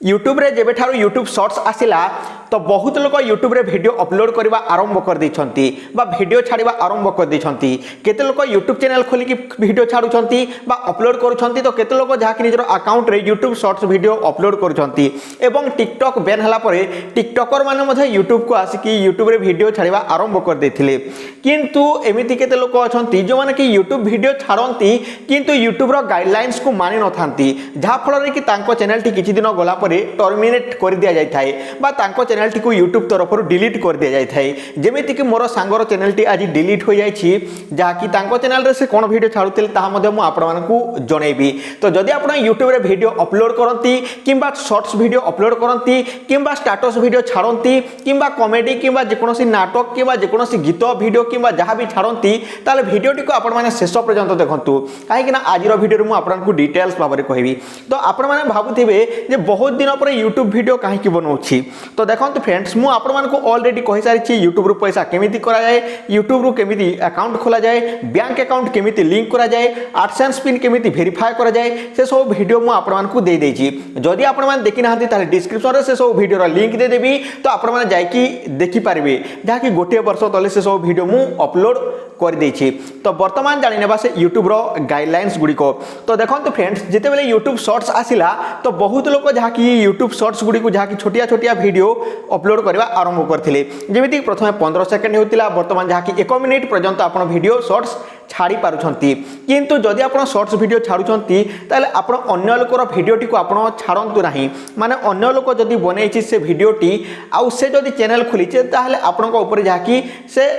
YouTube रे जेबे ठारू यूट्यूब शॉर्ट्स आसिला तो बहुत लोग यूट्यूब रे वीडियो अपलोड करबा आरंभ कर दैछंती बा वीडियो छाड़िबा आरंभ कर दैछंती। केते लोग यूट्यूब चैनल खोली की वीडियो छाड़ुछंती बा अपलोड करूछंती तो केते लोग जाकि निजर अकाउंट रे यूट्यूब शॉर्ट्स वीडियो अपलोड करूछंती। एवं टिकटॉक बैन हला परे टिकटॉकर माने मध्ये यूट्यूब को आसिकी यूट्यूब रे वीडियो छाड़िबा आरंभ कर दैथिले। किंतु एमिति केते लोग अछंती जो माने कि यूट्यूब वीडियो छाड़ंती किंतु यूट्यूब रो गाइडलाइंस को मानि न थांती, जहा फल रे कि तांको चैनल टी किछि दिन गला टर्मिनेट कर दिया जाय थाए बा तांको चैनल टी को यूट्यूब तरफ डिलीट कर दिया जाय थाए। जेमिति कि मोर सांगर चैनल टी आज डिलीट हो जाय छी, जहा कि तांको चैनल रे से कोन वीडियो छाडुतिल ताहा मध्ये मु आपण मानकू जणैबी। तो जदि आपण यूट्यूब रे वीडियो अपलोड करंती किंबा शॉर्ट्स वीडियो अपलोड करंती किंबा स्टेटस वीडियो छाडंती किंबा कॉमेडी किंबा जेकोनोसी नाटक किंबा जेकोनोसी गीत वीडियो किंबा जहा भी छाडंती ताले वीडियो टी को आपण माने शेष पर्यंत देखंतु, काहे कि ना आज रो वीडियो रे मु आपनकू डिटेल्स भाबरे कहबी। तो आपण माने भाबुथिबे जे बहुत दिन पर यूट्यूब वीडियो कहीं बनाऊँगी। तो देखो फ्रेंड्स मु आपण मानकू ऑलरेडी कहि सारी यूट्यूब रु पैसा केमिति करा जाए, यूट्यूब रु केमिति अकाउंट खोला जाए, बैंक अकाउंट केमिति लिंक करा जाए, एडसेंस पिन केमिति वेरीफाई करा जाए, से सब वीडियो मु आपण मानकू दे देछि। जदि आपण मान देखि नाहंती ताले डिस्क्रिप्शन रे से सब वीडियो रा लिंक दे देबी, तो आपण मान जाई कि देखि पारिबे, जहा कि गोटे वर्ष तले से सब वीडियो मु अपलोड कर देछि। तो वर्तमान जानि नेबा से यूट्यूब रो गाइडलाइंस गुडिको। तो देखो फ्रेंड्स जेते बेले यूट्यूब शॉर्ट्स आसिला तो बहुत लोग जहा कि यूट्यूब शॉर्ट्स गुडी को जहा कि छोटिया छोटिया वीडियो अपलोड करबा आरंभ करथिले। जेमिति प्रथमे 15 सेकंड होतिला, वर्तमान जहा कि 1 मिनिट पर्यंत आपण वीडियो शॉर्ट्स छाड़ी पारुछंती। किंतु जदि आपण शॉर्ट्स वीडियो छाड़ुछंती ताले आपण अन्य लोकर वीडियोटी को आपण छाड़ंतु नाही, माने अन्य लोक जदि बनेछि से वीडियोटी आउ से जदि चैनल खुलिछे ताले आपण को ऊपर जहा कि से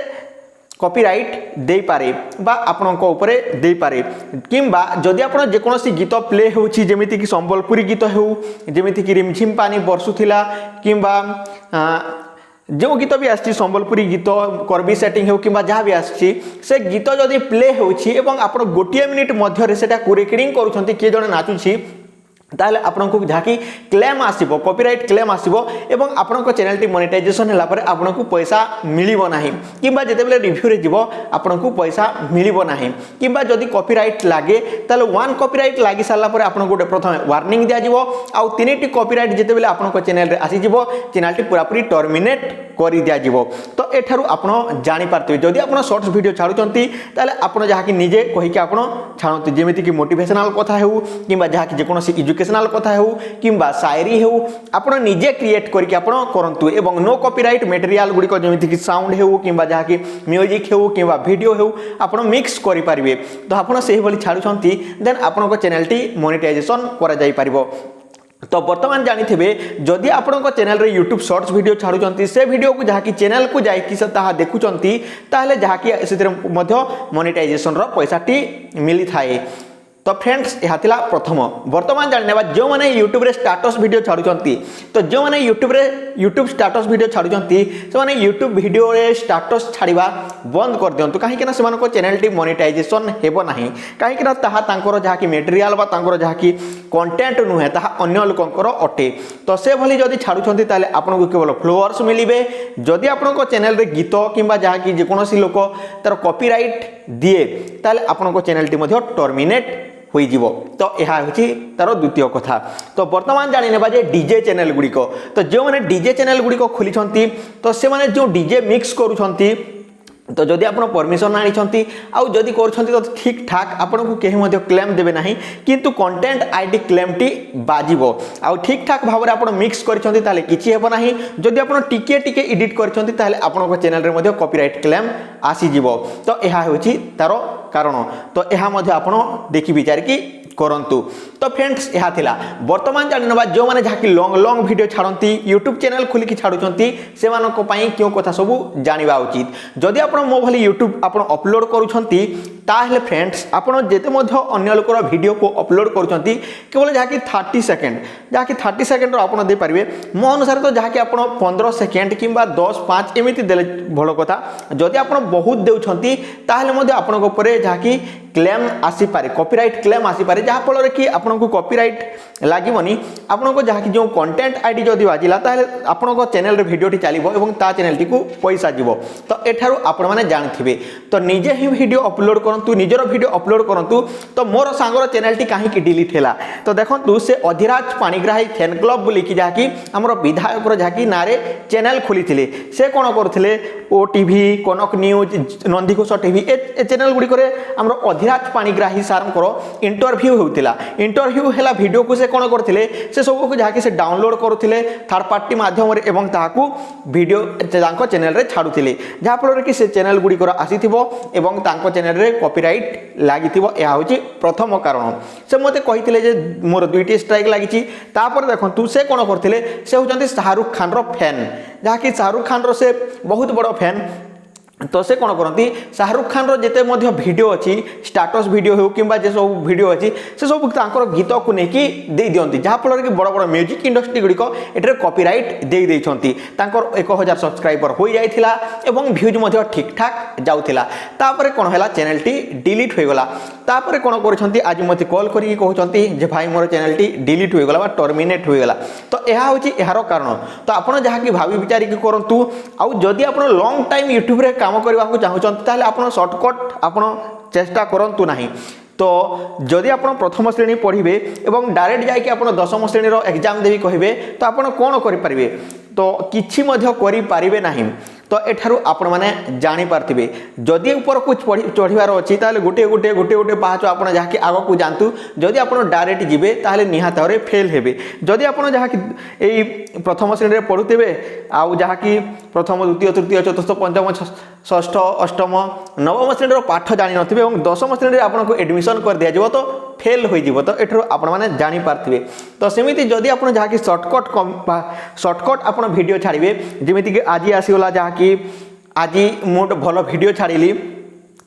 कॉपीराइट दे पारे बा आपण को ऊपर दे पारे। किंबा जदि आपण जेकोनोसी गीत प्ले होछि जेमिति कि संबलपुरी गीत हो, जेमिति कि रिमझिम पानी बरसुथिला किंबा जो गीत भी आछि संबलपुरी गीत करबी सेटिंग हो किंबा जहाँ भी आछि से गीत जदि प्ले होछि एवं आपण गोटिए मिनिट मध्य रे सेटा रेकॉर्डिंग करूछंती के जने नाचुछि ताले आपनको जाकि क्लेम आसीबो, कॉपीराइट क्लेम आसीबो एवं आपनको चैनल टी मोनेटाइजेशन हला पर आपनको पैसा मिलिबो नाही। किंबा जते बेले रिव्यू रे जिवो आपनको पैसा मिलिबो नाही। किंबा जदि कॉपीराइट लागे ताले 1 कॉपीराइट लागी साला पर आपनको गोटे प्रथमे वार्निंग दिया जिवो आउ 3टी कॉपीराइट जते बेले आपनको चैनल रे आसी जिवो चैनल टी पूरा पूरी टर्मिनेट करि दिया जिवो। तो एठारु आपण जानि पारते जदि आपण शॉर्ट्स वीडियो छाडुचंती ताले आपण जहा कि निजे कहि कि आपण छाडंती, जेमिति कि मोटिवेशनल कथा हेउ किंबा जहा कि जेकोनोसी एजुकेशनल कथा हो किंबा शायरी हो आपण निजे क्रिएट करके आपण करंतु एवं नो कॉपीराइट मटेरियल गुडी को जेमिति कि साउंड हो किंबा जहा कि म्यूजिक हो किंबा वीडियो हो आपण मिक्स करि पारिबे। तो आपण सेही भली छाडुछंती देन आपण को चैनल टी मोनेटाइजेशन करा जाई पारिबो। तो वर्तमान जानिथिबे जदि आपनको चैनल रे यूट्यूब शॉर्ट्स वीडियो छाडुचंती से वीडियो को जहा कि चैनल को जाई कि ताहा देखुचंती ताहले जहा कि सेतिर मध्य मोनेटाइजेशन रो पैसा टी मिली थाए। तो फ्रेंड्स यह थिला प्रथम। वर्तमान जाननेबा जो माने यूट्यूब रे स्टेटस वीडियो छाडुचंती, तो जो माने यूट्यूब स्टेटस वीडियो छाडुचंती से माने यूट्यूब वीडियो रे स्टेटस छाड़िबा बंद कर दियंतु, काहे कि ना से मानको चैनल टी मोनेटाइजेशन हेबो नाही। काहे कि ना ताहा तांकर जहा कि मटेरियल बा तांकर जहा कि कंटेंट नुहे ताहा अन्य लोकंकर अटे। तो से भली जदि छाडुचंती ताले आपनको केवल फ्लोअर्स मिलिबे। जदि आपनको चैनल रे गीत किंबा जहा कि जेकोनोसी लोक तार कॉपीराइट दिए ताले आपनको चैनल टी मध्ये टर्मिनेट होई जीवो। तो यह होची तार द्वितीय कथा। तो वर्तमान जानि नेबा जे डीजे चैनल गुडी को, तो जो माने डीजे चैनल गुडी को खोली छंती तो से माने जो डीजे मिक्स करू छंती तो जदि आपण परमिशन आनी छंती आउ जदि कर छंती तो ठीक ठाक आपण को केही मध्ये क्लेम देबे नाही, किंतु कंटेंट आईडी क्लेम टी बाजिबो आउ ठीक ठाक भाव रे आपण मिक्स कर छंती ताले किछि हेबो नाही। जदि आपण टिके टिके एडिट कर छंती ताले आपण को चैनल रे मध्ये कॉपीराइट क्लेम आसी जीवो। तो यह होची तारो कारण। तो यह मध्ये आपण देखि विचार कि करंतु। तो फ्रेंड्स यह थिला वर्तमान जाननेबा जो माने जहा कि लॉन्ग लॉन्ग वीडियो छाडंती यूट्यूब चैनल खोली कि छाडुचंती से मानको पई क्यों कथा सब जानिबा उचित। जदि आपण मो भली यूट्यूब आपण अपलोड करूछंती ताहले फ्रेंड्स आपण जेते मध्ये अन्य लोकर वीडियो को अपलोड करूछंती केवल जहा कि 30 सेकंड रो आपण दे परिबे। मो अनुसार तो जहा कि आपण 15 सेकंड किंबा 10 5 एमिति देले भलो कथा। जदि आपण बहुत देउछंती ताहले मध्ये आपण ऊपर जहा कि क्लेम आसीपे कॉपीराइट क्लेम आसीपे जहाँफल कि आपको कॉपीराइट लगभग आपको जहाँकि जो कंटेंट आईडी जदि बाजिला ताले आपनको चैनल रे भिडियोटी चलिबो एवं ता चैनल टी को पैसा जीवो तो एठारु आपण माने जानथिबे तो निजे ही वीडियो अपलोड करंतु निजर वीडियो अपलोड करंतु तो मोर सांगर चैनल टी काहे की डिलीट हैला तो देखंतु से अधिराज पाणिग्राही फैन क्लब बोली कि जाकी हमर विधायक रो जाकी नारे चैनल खोली थिले से कोन करथिले ओ TV Kanak news Nandighosh TV ए चैनल गुडी करे हमर अधिराज पाणिग्राही सारंकर इंटरव्यू होतिला इंटरव्यू हैला वीडियो को से कोन करथिले से सब को जाकी से डाउनलोड करथिले थर्ड पार्टी माध्यम रे एवं ताकू वीडियो तांको चैनल रे छाडुथिले जहा फल कि से चैनल गुडी कर आसीथिबो एवं तांको चैनल रे कॉपीराइट लागिथिबो या होची प्रथम कारण से मते कहिथिले जे मोर दुईटी स्ट्राइक लागिची तापर देखंतु से कोन करथिले से होचंती शाहरुख खान रो फैन जहा कि शाहरुख खान रो से बहुत बड़ फैन तो से कौन करती शाहरुख खान रो जेते मध्य वीडियो अच्छी स्टाटस वीडियो हो कि जे सब वीडियो अच्छी से सब तांकर गीत को लेकिन दे दियंती जहाँ फल कि बड़ बड़ म्यूजिक इंडस्ट्री गुड़िक एटे कॉपीराइट दे देछंती तांकर 1000 सब्सक्राइबर हो जाइथिला एवं व्यूज मध्य ठीक ठाक जाउथिला तापर कोन हैला चैनल टी डिलीट हो गला तापर कोन करछंती आज मते कॉल करी कहउछंती जे भाई मोर चैनल टी डिलीट हो गला बा टर्मिनेट हो गला तो एहा होची एहारो कारण तो आपण जहा कि भाबी विचारी कि करंतु आ जदी आपण लॉन्ग टाइम यूट्यूब रे काम करबा को चाहउछंती ताले आपण शॉर्टकट आपण चेष्टा करंतु नाही तो जदि आपण प्रथम श्रेणी पढ़िबे एवं डायरेक्ट जाय कि आपण दशम श्रेणी रो एग्जाम देबी कहिबे तो आपण कोन करि परिबे तो किछि मध्य करि परिबे नाही तो एठारु आपण माने जानि पारथिबे जदि ऊपर कुछ चढ़िबार अछि ताले गोटे गोटे गोटे गोटे पाहाच आपण जहा कि आगो को जानतु जदि आपण डायरेक्ट जिबे ताले निहात रे फेल हेबे जदि आपण जहा कि एई प्रथम श्रेणी रे पढुतेबे आउ जहा कि प्रथम द्वितीय तृतीय चतुर्थ पंचम षष्ठ अष्टम नवम श्रेणी रो पाठ जानि नथिबे एवं दशम श्रेणी रे आपण को एडमिशन कर दिया जिवो तो फेल हो जिवो तो एठारु आपण माने जानि पारथिबे तो सेमिति जदि आपण जहा कि शॉर्टकट आपण वीडियो छाड़िबे जेमिति कि आज आसीगला जहा कि आज मोट भल वीडियो छाड़िली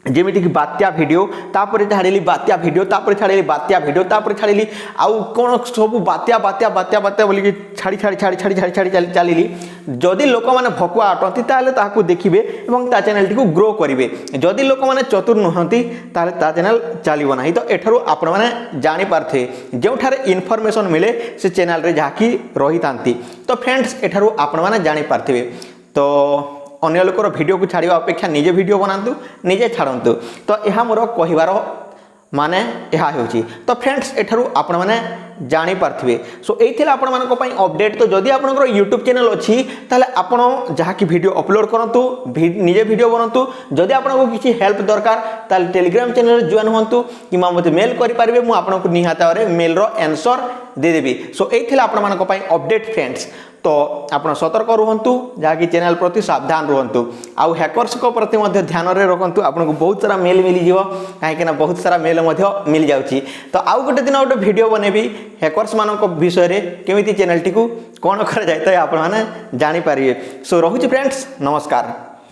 जेमिति कि बात्या वीडियो तापर छाड़िली बात्या वीडियो तापर छाड़िली बात्या वीडियो तापर छाड़िली आउ कोन सब बात्या बात्या बात्या बात्या बोली कि छाड़ी छाड़ी छाड़ी छाड़ी छाड़ी छाड़ी चलिली जदि लोक माने भकुआ अटंती ताले ताकू देखिबे एवं ता चैनल टी को ग्रो करिवे जदि लोक माने चतुर नहंती ताले ता चैनल चलिबो नाही तो एठारु आपण माने जानि पारथे जेउठारे इन्फॉर्मेशन मिले से चैनल रे जाकी रही तांती तो फ्रेंड्स एठारु आपण माने जानि पारथिबे तो अन्य लोकर वीडियो को छाड़िबा अपेक्षा निजे वीडियो बनातु निजे छाड़ंतु तो यह मोर कहिबार माने यह होची तो फ्रेंड्स एठारु आपण माने जानि पारथिबे सो एथिला आपण मानको पई अपडेट तो जदि आपनकर YouTube चैनल अछि ताले आपण जहा कि वीडियो अपलोड करंतु निजे वीडियो बनंतु जदि आपनको किछि हेल्प दरकार ताले टेलीग्राम चैनल रे जॉइन होंतु किमा मते मेल करि पारबे मु आपनको निहातारे मेल रो आंसर दे देबी सो एथिला आपण मानको पई अपडेट फ्रेंड्स तो आप सतर्क रुहंतु जहाँकि चैनल प्रति सावधान रुहंतु आउ हैकर्स को प्रति मध्य ध्यान रे रखंतु आपनको बहुत सारा मेल मिल जिवो काहे ना बहुत सारा मेल मध्य मिल जाउची तो आउ गोटे दिन गोटे वीडियो बनेबी हैकर्स मानक विषय रे केमिति चैनल टी को कोन कर जाय तो आपण माने जानि पारिबे सो रहुची फ्रेंड्स नमस्कार।